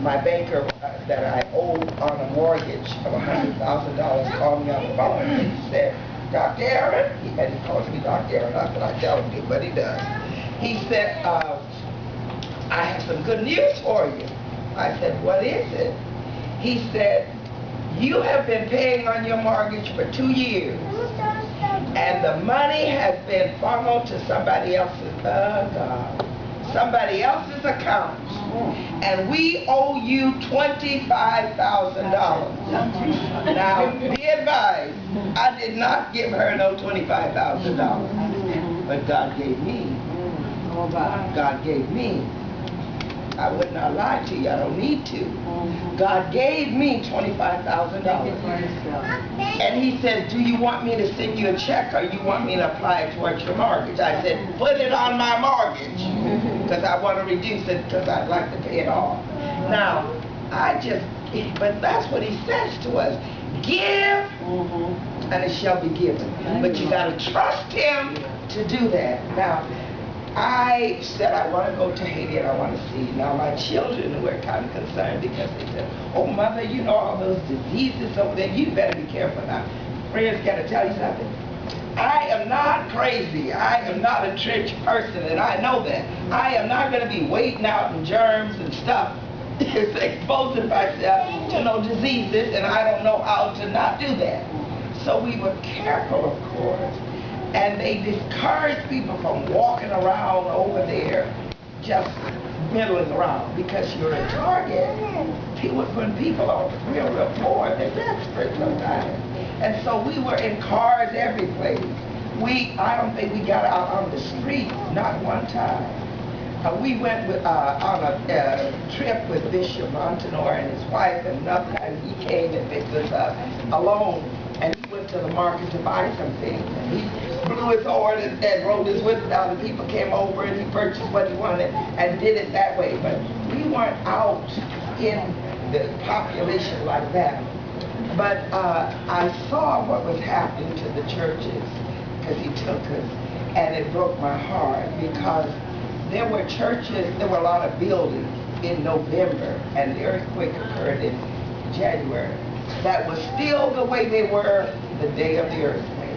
my banker that I owed on a mortgage of $100,000 called me on the phone and he said, Dr. Aaron, he calls me Dr. Aaron, not that I tell him to, but he does. He said, I have some good news for you. I said, what is it? He said, you have been paying on your mortgage for 2 years, and the money has been funneled to somebody else's account, and we owe you $25,000. Now, be advised, I did not give her no $25,000, but God gave me. God gave me. I would not lie to you. I don't need to. God gave me $25,000. And he said, do you want me to send you a check or you want me to apply it towards your mortgage? I said, put it on my mortgage because I want to reduce it because I'd like to pay it off. Now, but that's what he says to us. Give and it shall be given. But you got to trust him to do that. Now, I said I want to go to Haiti and I want to see. Now my children were kind of concerned because they said, oh mother, you know all those diseases over there, you better be careful now. Friends, got to tell you something. I am not crazy. I am not a trench person and I know that. I am not going to be waiting out in germs and stuff, exposing myself to no diseases, and I don't know how to not do that. So we were careful, of course. And they discourage people from walking around over there just middling around because you're a target. When people are real poor, they're desperate sometimes. And so we were in cars every place. I don't think we got out on the street, not one time. We went on a trip with Bishop Montanor and his wife and he came and picked us up alone. And he went to the market to buy some things. And he blew his horn and rolled his whip down, and people came over and he purchased what he wanted and did it that way. But we weren't out in the population like that. But I saw what was happening to the churches because he took us, and it broke my heart because there were churches, there were a lot of buildings in November, and the earthquake occurred in January, that was still the way they were the day of the earthquake.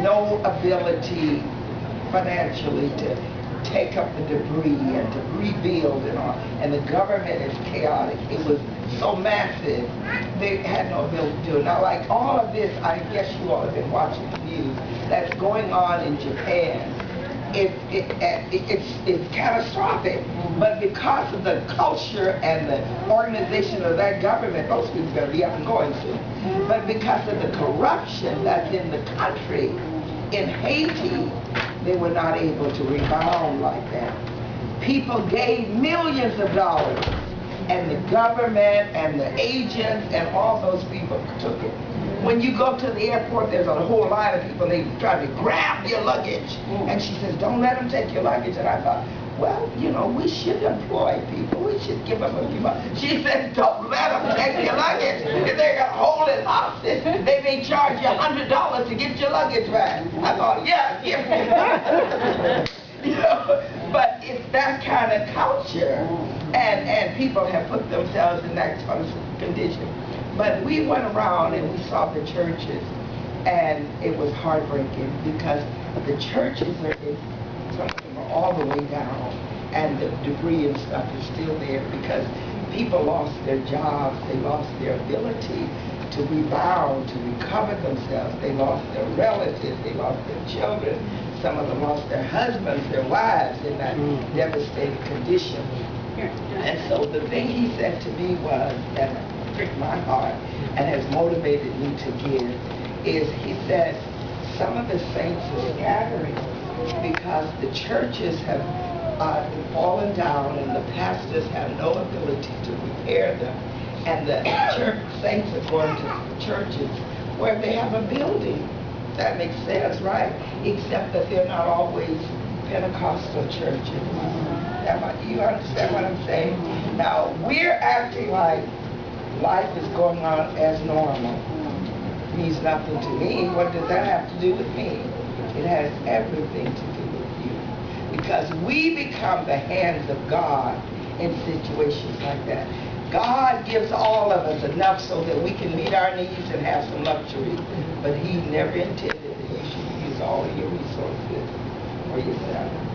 No ability financially to take up the debris and to rebuild and all. And the government is chaotic. It was so massive, they had no ability to do it. Now, like all of this, I guess you all have been watching the news, that's going on in Japan. It's catastrophic, but because of the culture and the organization of that government, those people are going to be up and going soon. But because of the corruption that's in the country, in Haiti, they were not able to rebound like that. People gave millions of dollars, and the government and the agents and all those people took it. When you go to the airport, there's a whole line of people, they try to grab your luggage. And she says, don't let them take your luggage. And I thought, well, you know, we should employ people. We should give them a few money. She said, don't let them take your luggage. If they're going to hold it hostage, they may charge you $100 to get your luggage back. I thought, yeah, give me that. You know, but it's that kind of culture. And people have put themselves in that sort of condition. But we went around and we saw the churches, and it was heartbreaking because the churches some of them are all the way down, and the debris and stuff is still there because people lost their jobs, they lost their ability to rebound, to recover themselves. They lost their relatives, they lost their children. Some of them lost their husbands, their wives in that devastated condition. And so the thing he said to me was, and pricked my heart and has motivated me to give, is he said, some of the saints are scattering because the churches have fallen down and the pastors have no ability to repair them. And the church saints are going to churches where they have a building. That makes sense, right? Except that they're not always Pentecostal churches. You understand what I'm saying? Now, we're acting like life is going on as normal. It means nothing to me. What does that have to do with me? It has everything to do with you. Because we become the hands of God in situations like that. God gives all of us enough so that we can meet our needs and have some luxury. But He never intended that you should use all of your resources for yourself.